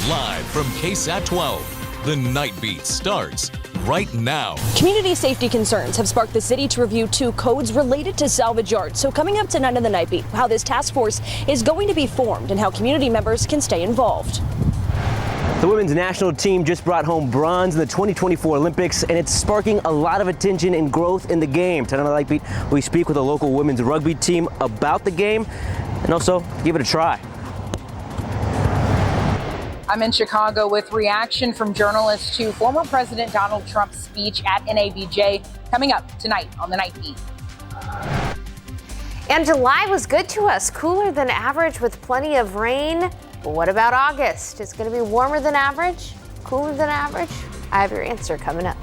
Live from KSAT 12, the Nightbeat starts right now. Community safety concerns have sparked the city to review 2 codes related to salvage yards. So coming up tonight on the Nightbeat, how this task force is going to be formed and how community members can stay involved. The women's national team just brought home bronze in the 2024 Olympics, and it's sparking a lot of attention and growth in the game. Tonight on the Nightbeat, we speak with a local women's rugby team about the game and also give it a try. I'm in Chicago with reaction from journalists to former President Donald Trump's speech at NABJ coming up tonight on the Nightbeat. And July was good to us, cooler than average with plenty of rain. But what about August? It's going to be warmer than average, cooler than average? I have your answer coming up.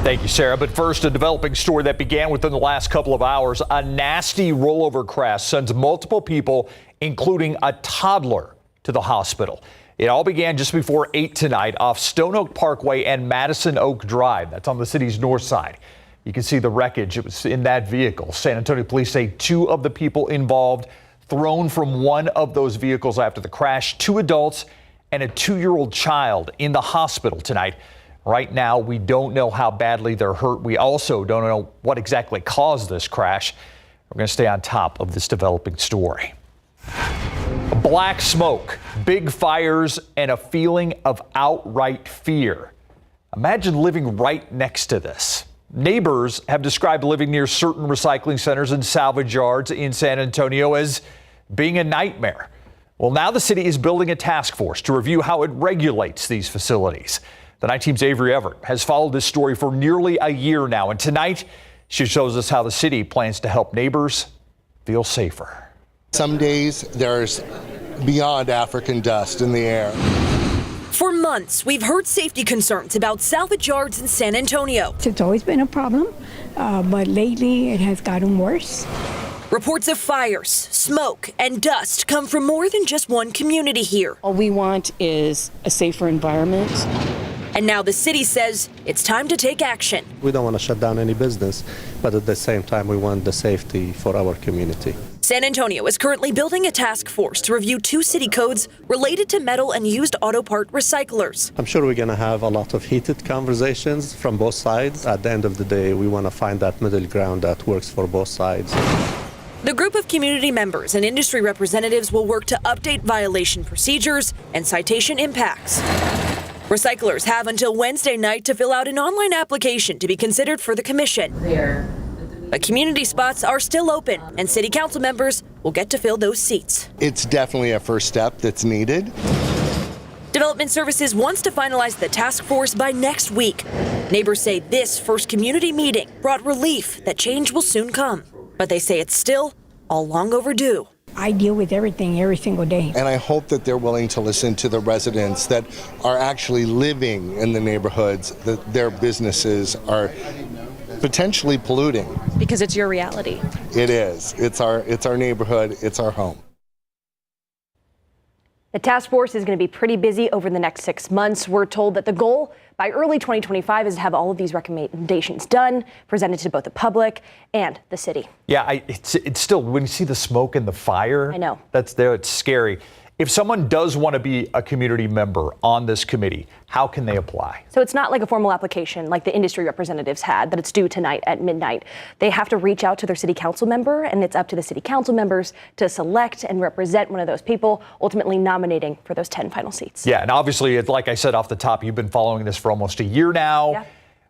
Thank you, Sarah. But first, a developing story that began within the last couple of hours. A nasty rollover crash sends multiple people, including a toddler, to the hospital. It all began just before 8 tonight off Stone Oak Parkway and Madison Oak Drive. That's on the city's north side. You can see the wreckage. It was in that vehicle. San Antonio police say 2 of the people involved thrown from one of those vehicles after the crash. 2 adults and a 2-year-old child in the hospital tonight. Right now, we don't know how badly they're hurt. We also don't know what exactly caused this crash. We're going to stay on top of this developing story. Black smoke, big fires, and a feeling of outright fear. Imagine living right next to this. Neighbors have described living near certain recycling centers and salvage yards in San Antonio as being a nightmare. Well, now the city is building a task force to review how it regulates these facilities. The Night Team's Avery Everett has followed this story for nearly a year now, and tonight she shows us how the city plans to help neighbors feel safer. Some days there's beyond African dust in the air. For months, we've heard safety concerns about salvage yards in San Antonio. It's always been a problem, but lately it has gotten worse. Reports of fires, smoke, and dust come from more than just one community here. All we want is a safer environment. And now the city says it's time to take action. We don't want to shut down any business, but at the same time, we want the safety for our community. San Antonio is currently building a task force to review 2 city codes related to metal and used auto part recyclers. I'm sure we're going to have a lot of heated conversations from both sides. At the end of the day, we want to find that middle ground that works for both sides. The group of community members and industry representatives will work to update violation procedures and citation impacts. Recyclers have until Wednesday night to fill out an online application to be considered for the commission. But community spots are still open, and city council members will get to fill those seats. It's definitely a first step that's needed. Development Services wants to finalize the task force by next week. Neighbors say this first community meeting brought relief that change will soon come, but they say it's still all long overdue. I deal with everything every single day. And I hope that they're willing to listen to the residents that are actually living in the neighborhoods that their businesses are potentially polluting. Because it's your reality. It is. It's our neighborhood. It's our home. The task force is going to be pretty busy over the next 6 months. We're told that the goal by early 2025 is to have all of these recommendations done, presented to both the public and the city. Yeah, it's still, when you see the smoke and the fire, I know. That's there. It's scary. If someone does want to be a community member on this committee, how can they apply? So it's not like a formal application like the industry representatives had, that it's due tonight at midnight. They have to reach out to their city council member, and it's up to the city council members to select and represent one of those people, ultimately nominating for those 10 final seats. Yeah, and obviously, like I said off the top, you've been following this for almost a year now. Yeah.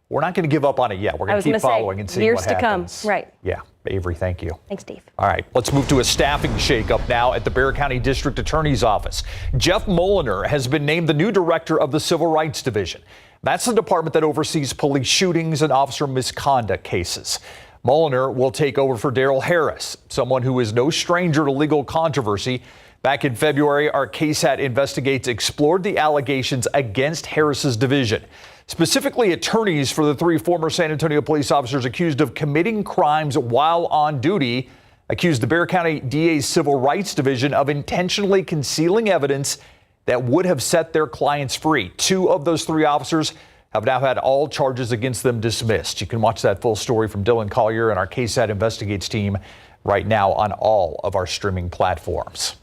We're not going to give up on it yet. We're going to keep following and seeing what happens. Years to come, right. Yeah, Avery, thank you. Thanks, Steve. All right, let's move to a staffing shakeup now at the Bexar County District Attorney's Office. Jeff Moliner has been named the new director of the Civil Rights Division. That's the department that oversees police shootings and officer misconduct cases. Moliner will take over for Daryl Harris, someone who is no stranger to legal controversy. Back in February, our KSAT Investigates explored the allegations against Harris's division. Specifically, attorneys for the 3 former San Antonio police officers accused of committing crimes while on duty accused the Bexar County DA's Civil Rights Division of intentionally concealing evidence that would have set their clients free. 2 of those 3 officers have now had all charges against them dismissed. You can watch that full story from Dylan Collier and our KSAT Investigates team right now on all of our streaming platforms.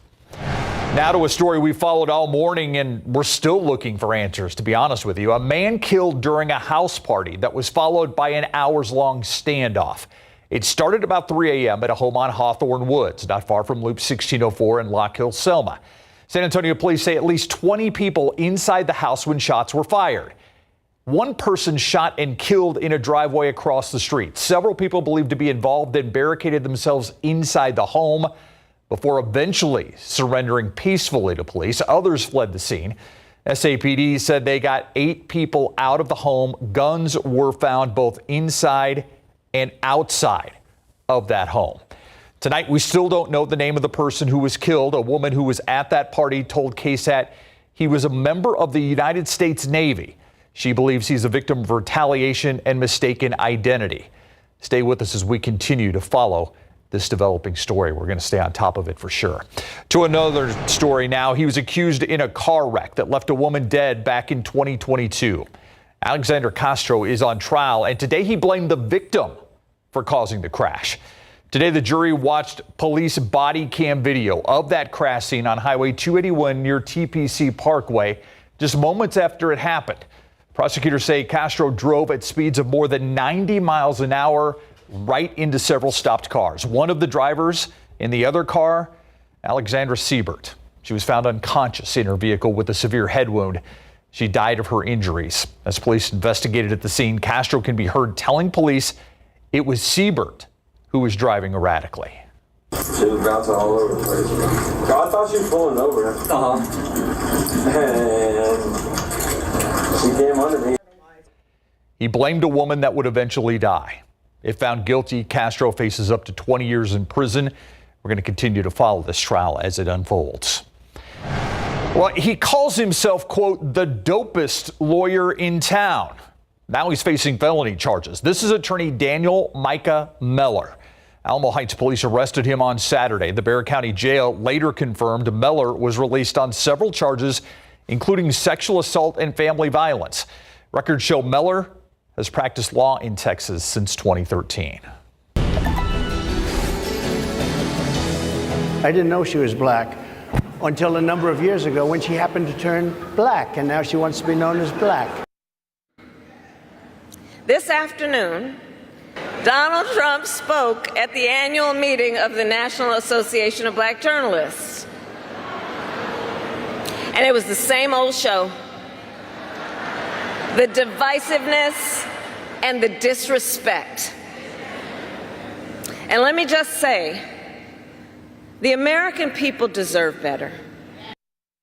Now to a story we followed all morning, and we're still looking for answers, to be honest with you. A man killed during a house party that was followed by an hours-long standoff. It started about 3 a.m. at a home on Hawthorne Woods, not far from Loop 1604 in Lock Hill, Selma. San Antonio police say at least 20 people inside the house when shots were fired. One person shot and killed in a driveway across the street. Several people believed to be involved then barricaded themselves inside the home before eventually surrendering peacefully to police. Others fled the scene. SAPD said they got 8 people out of the home. Guns were found both inside and outside of that home. Tonight, we still don't know the name of the person who was killed. A woman who was at that party told KSAT he was a member of the United States Navy. She believes he's a victim of retaliation and mistaken identity. Stay with us as we continue to follow this developing story. We're going to stay on top of it for sure. To another story now. He was accused in a car wreck that left a woman dead back in 2022. Alexander Castro is on trial, and today he blamed the victim for causing the crash. Today, the jury watched police body cam video of that crash scene on Highway 281 near TPC Parkway just moments after it happened. Prosecutors say Castro drove at speeds of more than 90 miles an hour right into several stopped cars. One of the drivers in the other car, Alexandra Siebert. She was found unconscious in her vehicle with a severe head wound. She died of her injuries. As police investigated at the scene, Castro can be heard telling police it was Siebert who was driving erratically. She was bouncing all over the place. I thought she was pulling over. And she came under me. He blamed a woman that would eventually die. If found guilty, Castro faces up to 20 years in prison. We're going to continue to follow this trial as it unfolds. Well, he calls himself, quote, the dopest lawyer in town. Now he's facing felony charges. This is attorney Daniel Micah Meller. Alamo Heights police arrested him on Saturday. The Bexar County Jail later confirmed Meller was released on several charges, including sexual assault and family violence. Records show Meller has practiced law in Texas since 2013. I didn't know she was black until a number of years ago when she happened to turn black, and now she wants to be known as black. This afternoon, Donald Trump spoke at the annual meeting of the National Association of Black Journalists. And it was the same old show. The divisiveness and the disrespect. And let me just say, the American people deserve better.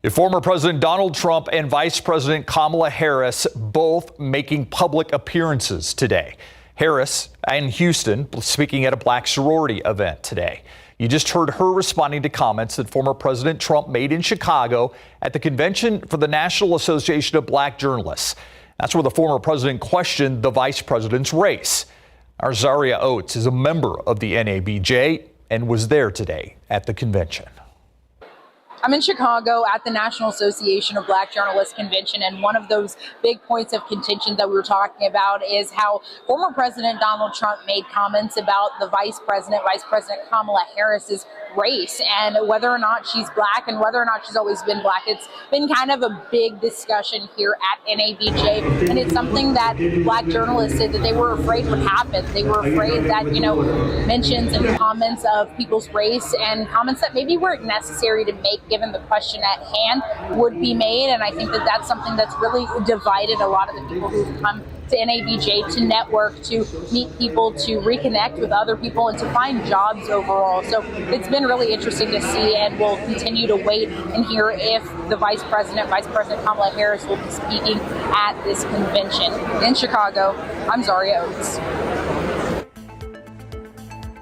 Former President Donald Trump and Vice President Kamala Harris both making public appearances today. Harris in Houston speaking at a black sorority event today. You just heard her responding to comments that former President Trump made in Chicago at the convention for the National Association of Black Journalists. That's where the former president questioned the vice president's race. Our Zaria Oates is a member of the NABJ and was there today at the convention. I'm in Chicago at the National Association of Black Journalists Convention, and one of those big points of contention that we were talking about is how former President Donald Trump made comments about the Vice President Kamala Harris's race and whether or not she's black and whether or not she's always been black. It's been kind of a big discussion here at NABJ, and it's something that black journalists said that they were afraid would happen. They were afraid that, mentions and comments of people's race and comments that maybe weren't necessary to make given the question at hand would be made. And I think that that's something that's really divided a lot of the people who've come to NABJ to network, to meet people, to reconnect with other people, and to find jobs overall. So it's been really interesting to see, and we'll continue to wait and hear if the Vice President Kamala Harris will be speaking at this convention. In Chicago, I'm Zaria Oates.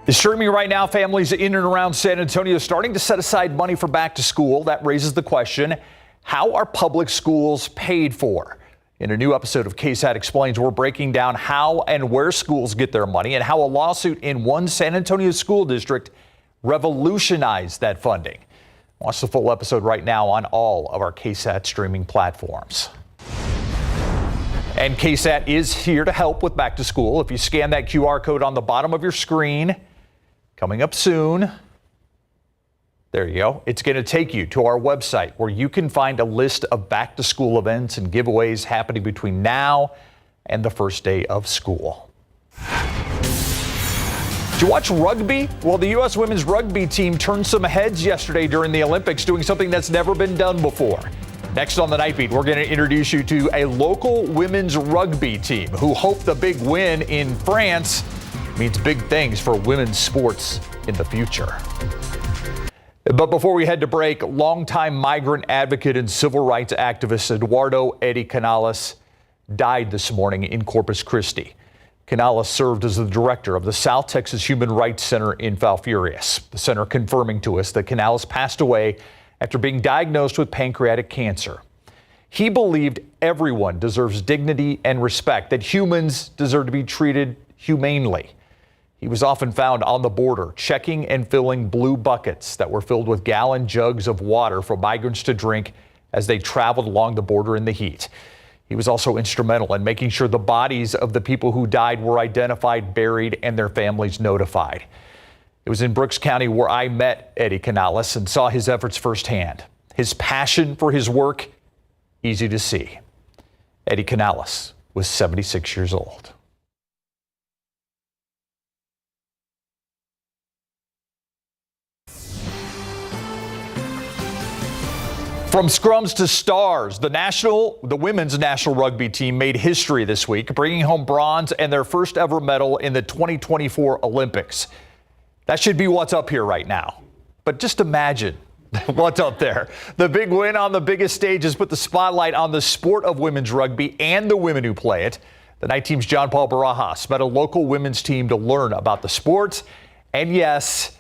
Streaming right now, families in and around San Antonio starting to set aside money for back to school. That raises the question, how are public schools paid for? In a new episode of KSAT Explains, we're breaking down how and where schools get their money and how a lawsuit in one San Antonio school district revolutionized that funding. Watch the full episode right now on all of our KSAT streaming platforms. And KSAT is here to help with back to school. If you scan that QR code on the bottom of your screen, coming up soon, There you go. It's going to take you to our website where you can find a list of back-to-school events and giveaways happening between now and the first day of school. Did you watch rugby? Well, the U.S. Women's Rugby team turned some heads yesterday during the Olympics, doing something that's never been done before. Next on the Nightbeat, we're going to introduce you to a local women's rugby team who hope the big win in France means big things for women's sports in the future. But before we head to break, longtime migrant advocate and civil rights activist Eduardo Eddie Canales died this morning in Corpus Christi. Canales served as the director of the South Texas Human Rights Center in Falfurrias. The center confirming to us that Canales passed away after being diagnosed with pancreatic cancer. He believed everyone deserves dignity and respect, that humans deserve to be treated humanely. He was often found on the border, checking and filling blue buckets that were filled with gallon jugs of water for migrants to drink as they traveled along the border in the heat. He was also instrumental in making sure the bodies of the people who died were identified, buried, and their families notified. It was in Brooks County where I met Eddie Canales and saw his efforts firsthand. His passion for his work, easy to see. Eddie Canales was 76 years old. From scrums to stars, the women's national rugby team made history this week, bringing home bronze and their first ever medal in the 2024 Olympics. That should be what's up here right now. But just imagine what's up there. The big win on the biggest stage has put the spotlight on the sport of women's rugby and the women who play it. The night team's John Paul Barajas met a local women's team to learn about the sport. And yes,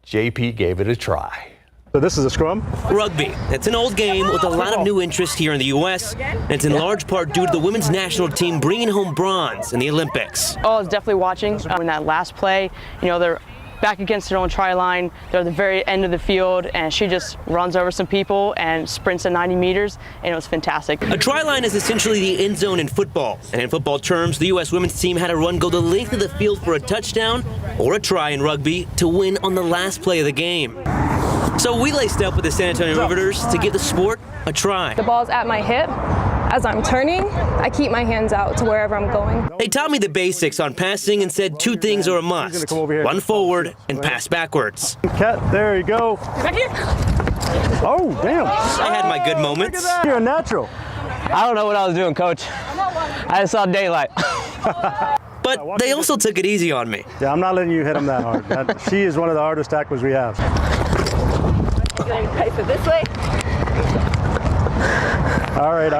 JP gave it a try. So this is a scrum? Rugby. It's an old game with a lot of new interest here in the U.S. And it's in large part due to the women's national team bringing home bronze in the Olympics. Oh, I was definitely watching in that last play. You know, they're back against their own try line. They're at the very end of the field, and she just runs over some people and sprints at 90 meters, and it was fantastic. A try line is essentially the end zone in football. And in football terms, the U.S. women's team had a run go the length of the field for a touchdown or a try in rugby to win on the last play of the game. So we laced up with the San Antonio Riveters to give the sport a try. The ball's at my hip. As I'm turning, I keep my hands out to wherever I'm going. They taught me the basics on passing and said two things are a must. Run forward and pass backwards. Cat, there you go. Back here. Oh, damn. I had my good moments. You're a natural. I don't know what I was doing, Coach. I just saw daylight. But they also took it easy on me. Yeah, I'm not letting you hit them that hard. She is one of the hardest tacklers we have. Face it this way. All right.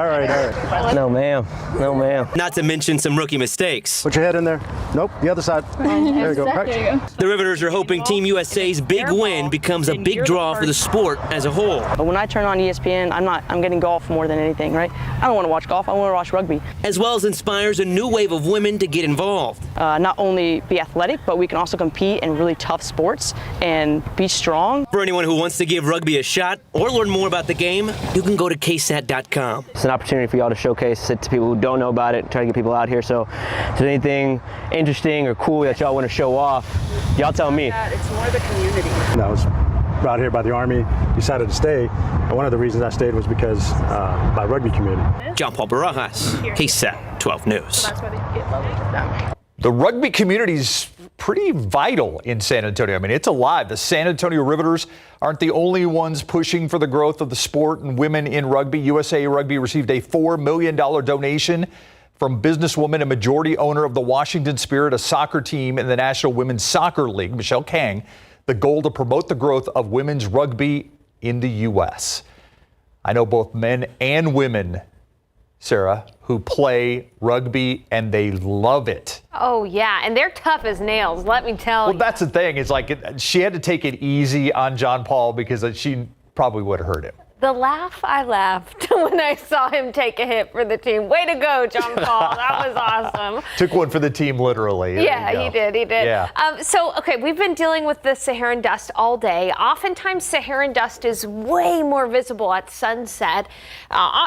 No, ma'am. No, ma'am. Not to mention some rookie mistakes. Put your head in there. Nope, the other side. There you go. The Riveters are hoping Team USA's big win becomes a big draw for the sport as a whole. But when I turn on ESPN, I'm getting golf more than anything, right? I don't want to watch golf, I want to watch rugby. As well as inspires a new wave of women to get involved. Not only be athletic, but we can also compete in really tough sports and be strong. For anyone who wants to give rugby a shot or learn more about the game, you can go to KSAT.com. It's an opportunity for y'all to showcase it to people who don't know about it, try to get people out here. So if there's anything interesting or cool that y'all want to show off, y'all tell me. It's more the community. I was brought here by the Army, decided to stay. And one of the reasons I stayed was because my rugby community. John Paul Barajas, KSAT 12 News. The rugby community's pretty vital in San Antonio. I mean, it's alive. The San Antonio Riveters aren't the only ones pushing for the growth of the sport and women in rugby. USA Rugby received a $4 million donation from businesswoman and majority owner of the Washington Spirit, a soccer team in the National Women's Soccer League, Michelle Kang. The goal to promote the growth of women's rugby in the U.S. I know both men and women, Sarah, who play rugby, and they love it. Oh, yeah, and they're tough as nails, let me tell you. Well, that's the thing. It's like she had to take it easy on John Paul because she probably would have hurt him. The laugh I laughed when I saw him take a hit for the team. Way to go, John Paul. That was awesome. Took one for the team, literally. Yeah, he did. Yeah. Okay, we've been dealing with the Saharan dust all day. Oftentimes, Saharan dust is way more visible at sunset.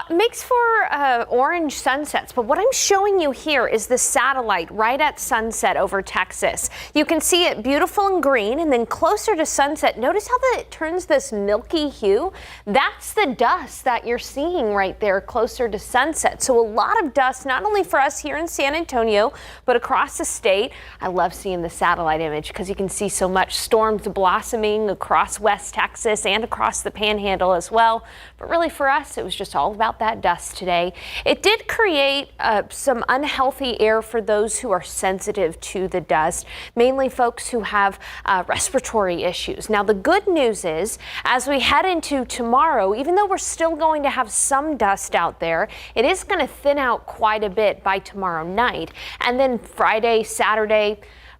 Makes for orange sunsets. But what I'm showing you here is the satellite right at sunset over Texas. You can see it beautiful and green, and then closer to sunset, notice how it turns this milky hue? That's the dust that you're seeing right there closer to sunset. So a lot of dust, not only for us here in San Antonio, but across the state. I love seeing the satellite image because you can see so much storms blossoming across West Texas and across the Panhandle as well. But really for us, it was just all about that dust today. It did create some unhealthy air for those who are sensitive to the dust, mainly folks who have respiratory issues. Now, the good news is, as we head into tomorrow, even though we're still going to have some dust out there, it is going to thin out quite a bit by tomorrow night. And then Friday, Saturday,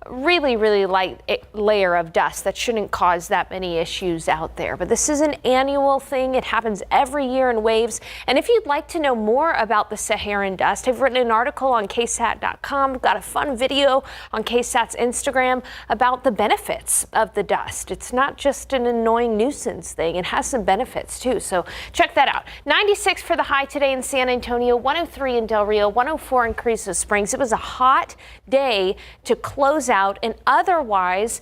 really light layer of dust that shouldn't cause that many issues out there. But this is an annual thing. It happens every year in waves. And if you'd like to know more about the Saharan dust, I've written an article on KSAT.com. Got a fun video on KSAT's Instagram about the benefits of the dust. It's not just an annoying nuisance thing. It has some benefits too. So check that out. 96 for the high today in San Antonio, 103 in Del Rio, 104 in Carrizo Springs. It was a hot day to close out an otherwise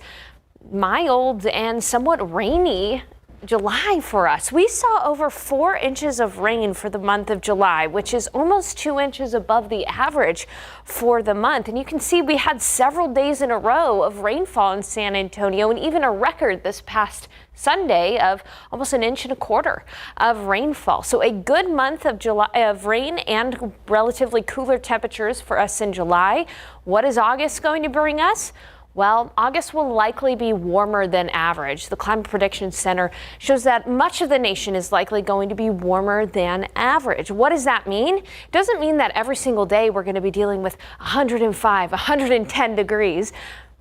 mild and somewhat rainy July for us. We saw over 4 inches of rain for the month of July, which is almost 2 inches above the average for the month. And you can see we had several days in a row of rainfall in San Antonio, and even a record this past Sunday of almost 1.25 inches of rainfall. So a good month of July of rain and relatively cooler temperatures for us in July. What is August going to bring us? Well, August will likely be warmer than average. The Climate Prediction Center shows that much of the nation is likely going to be warmer than average. What does that mean? It doesn't mean that every single day we're going to be dealing with 105, 110 degrees.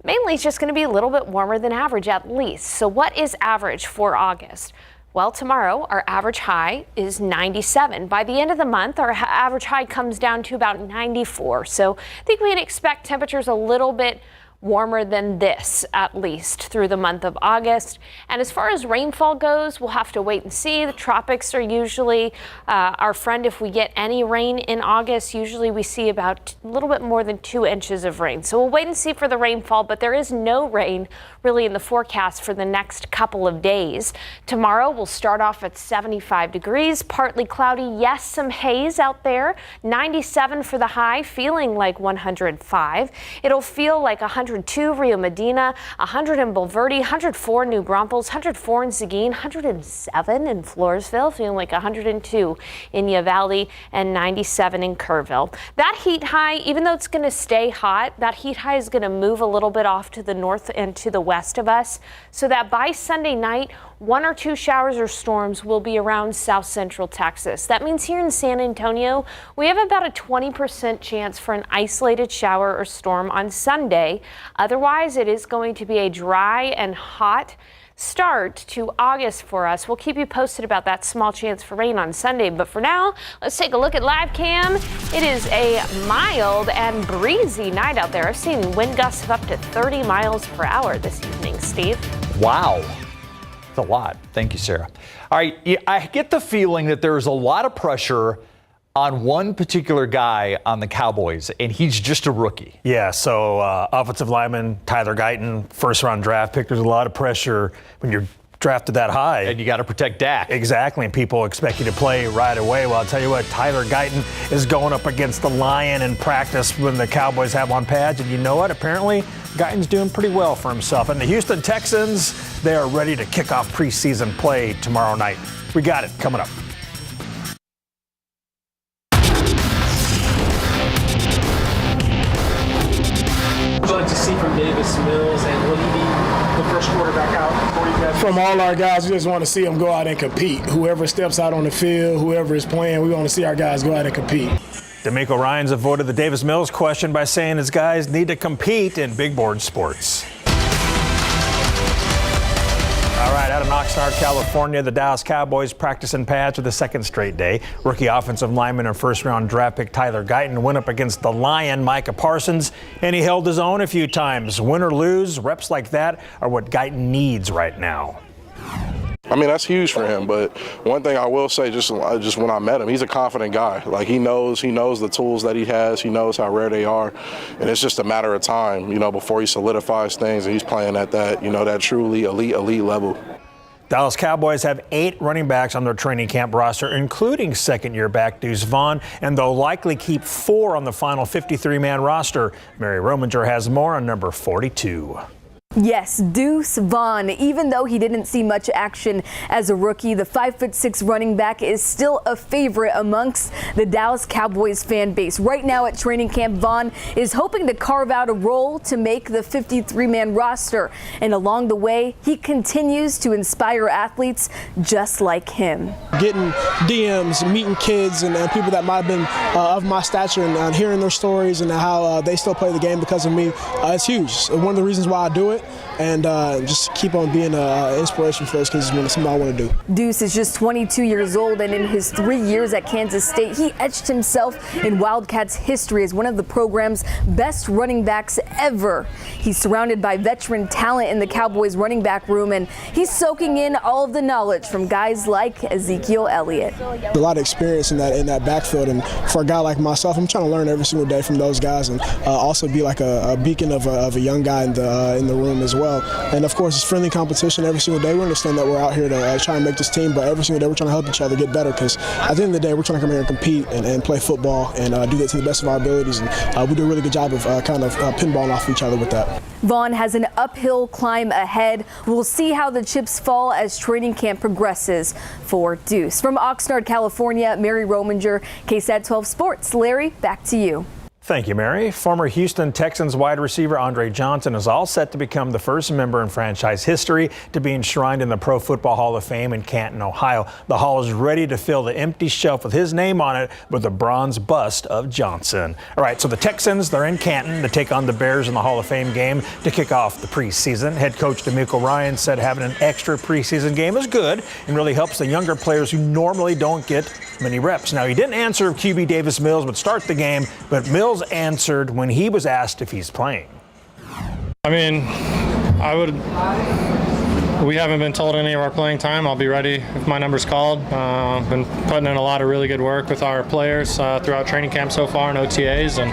Mainly it's just going to be a little bit warmer than average at least. So what is average for August? Well, tomorrow our average high is 97. By the end of the month, our average high comes down to about 94. So I think we can expect temperatures a little bit warmer than this, at least through the month of August. And as far as rainfall goes, we'll have to wait and see. The tropics are usually our friend if we get any rain in August. Usually we see about a little bit more than 2 inches of rain. So we'll wait and see for the rainfall, but there is no rain really in the forecast for the next couple of days. Tomorrow we'll start off at 75 degrees, partly cloudy. Yes, some haze out there. 97 for the high, feeling like 105. It'll feel like 102 Rio Medina, 100 in Bulverde, 104 New Braunfels, 104 in Seguin, 107 in Floresville, feeling like 102 in Uvalde, and 97 in Kerrville. That heat high, even though it's going to stay hot, that heat high is going to move a little bit off to the north and to the west of us, so that by Sunday night, 1 or 2 showers or storms will be around south central Texas. That means here in San Antonio, we have about a 20% chance for an isolated shower or storm on Sunday. Otherwise, it is going to be a dry and hot start to August for us. We'll keep you posted about that small chance for rain on Sunday. But for now, let's take a look at live cam. It is a mild and breezy night out there. I've seen wind gusts of up to 30 miles per hour this evening, Steve. Wow. That's a lot. Thank you, Sarah. All right. I get the feeling that there's a lot of pressure on one particular guy on the Cowboys, and he's just a rookie. Yeah, so offensive lineman Tyler Guyton, first-round draft pick. There's a lot of pressure when you're drafted that high. And you got to protect Dak. Exactly, and people expect you to play right away. Well, I'll tell you what, Tyler Guyton is going up against the Lion in practice when the Cowboys have on pads, and you know what? Apparently, Guyton's doing pretty well for himself. And the Houston Texans, they are ready to kick off preseason play tomorrow night. We got it coming up. What would you like to see from Davis Mills, and will he be the first quarterback out for you guys? From all our guys, we just want to see them go out and compete. Whoever steps out on the field, whoever is playing, we want to see our guys go out and compete. D'Amico Ryans avoided the Davis Mills question by saying his guys need to compete in big board sports. All right, at an Oxnard, California, the Dallas Cowboys practice in pads for the second straight day. Rookie offensive lineman and first-round draft pick Tyler Guyton went up against the Lion, Micah Parsons, and he held his own a few times. Win or lose, reps like that are what Guyton needs right now. I mean, that's huge for him, but one thing I will say, just when I met him, he's a confident guy. Like, he knows the tools that he has, he knows how rare they are, and it's just a matter of time, before he solidifies things and he's playing at that, that truly elite level. Dallas Cowboys have 8 running backs on their training camp roster, including second-year back Deuce Vaughn, and they'll likely keep 4 on the final 53-man roster. Mary Rominger has more on number 42. Yes, Deuce Vaughn. Even though he didn't see much action as a rookie, the 5'6" running back is still a favorite amongst the Dallas Cowboys fan base. Right now at training camp, Vaughn is hoping to carve out a role to make the 53-man roster. And along the way, he continues to inspire athletes just like him. Getting DMs, meeting kids and people that might have been of my stature and hearing their stories and how they still play the game because of me, it's huge. One of the reasons why I do it. And just keep on being an inspiration for those kids is something I want to do. Deuce is just 22 years old, and in his 3 years at Kansas State, he etched himself in Wildcats history as one of the program's best running backs ever. He's surrounded by veteran talent in the Cowboys running back room, and he's soaking in all of the knowledge from guys like Ezekiel Elliott. A lot of experience in that backfield, and for a guy like myself, I'm trying to learn every single day from those guys, and also be like a beacon of a young guy in the room as well. And of course, it's friendly competition every single day. We understand that we're out here to try and make this team, but every single day we're trying to help each other get better, because at the end of the day, we're trying to come here and compete and play football and do that to the best of our abilities. And we do a really good job of pinballing off each other with that. Vaughn has an uphill climb ahead. We'll see how the chips fall as training camp progresses for Deuce. From Oxnard, California, Mary Rominger, KSAT 12 Sports. Larry, back to you. Thank you, Mary. Former Houston Texans wide receiver Andre Johnson is all set to become the first member in franchise history to be enshrined in the Pro Football Hall of Fame in Canton, Ohio. The hall is ready to fill the empty shelf with his name on it with a bronze bust of Johnson. All right, so the Texans, they're in Canton to take on the Bears in the Hall of Fame game to kick off the preseason. Head coach DeMeco Ryan said having an extra preseason game is good and really helps the younger players who normally don't get many reps. Now, he didn't answer if QB Davis Mills would start the game, but Mills answered when he was asked if he's playing. I mean, we haven't been told any of our playing time. I'll be ready if my number's called. Been putting in a lot of really good work with our players throughout training camp so far and OTAs, and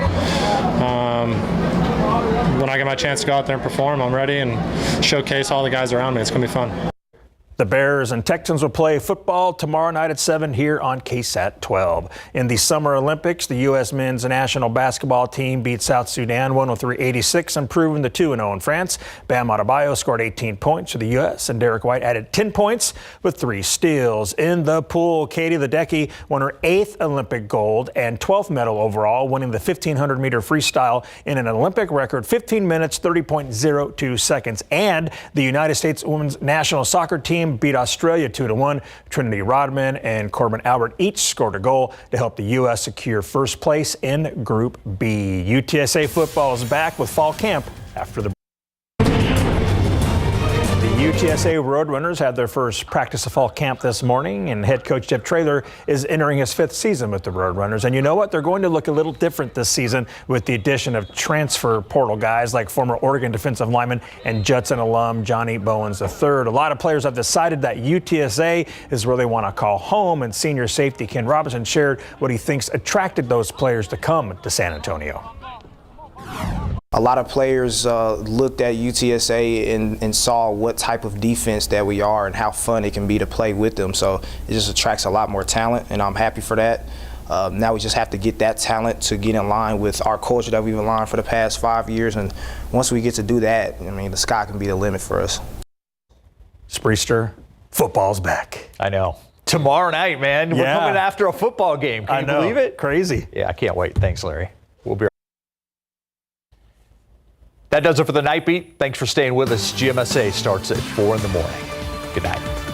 when I get my chance to go out there and perform, I'm ready and showcase all the guys around me. It's going to be fun. The Bears and Texans will play football tomorrow night at 7 here on KSAT 12. In the Summer Olympics, the U.S. men's national basketball team beat South Sudan 103-86, improving to 2-0 in France. Bam Adebayo scored 18 points for the U.S., and Derek White added 10 points with 3 steals. In the pool, Katie Ledecky won her 8th Olympic gold and 12th medal overall, winning the 1,500-meter freestyle in an Olympic record 15 minutes, 30.02 seconds. And the United States women's national soccer team beat Australia 2-1. Trinity Rodman and Corbin Albert each scored a goal to help the U.S. secure first place in Group B. UTSA football is back with fall camp after the UTSA Roadrunners had their first practice of fall camp this morning, and head coach Jeff Traylor is entering his 5th season with the Roadrunners. And you know what? They're going to look a little different this season with the addition of transfer portal guys like former Oregon defensive lineman and Judson alum Johnny Bowens III. A lot of players have decided that UTSA is where they want to call home, and senior safety Ken Robinson shared what he thinks attracted those players to come to San Antonio. A lot of players looked at UTSA and saw what type of defense that we are and how fun it can be to play with them. So it just attracts a lot more talent, and I'm happy for that. Now we just have to get that talent to get in line with our culture that we've aligned for the past 5 years. And once we get to do that, I mean, the sky can be the limit for us. Spreester, football's back. I know. Tomorrow night, man. We're coming after a football game. Can you believe it? Crazy. Yeah, I can't wait. Thanks, Larry. We'll be right back. That does it for the Night Beat. Thanks for staying with us. GMSA starts at 4 in the morning. Good night.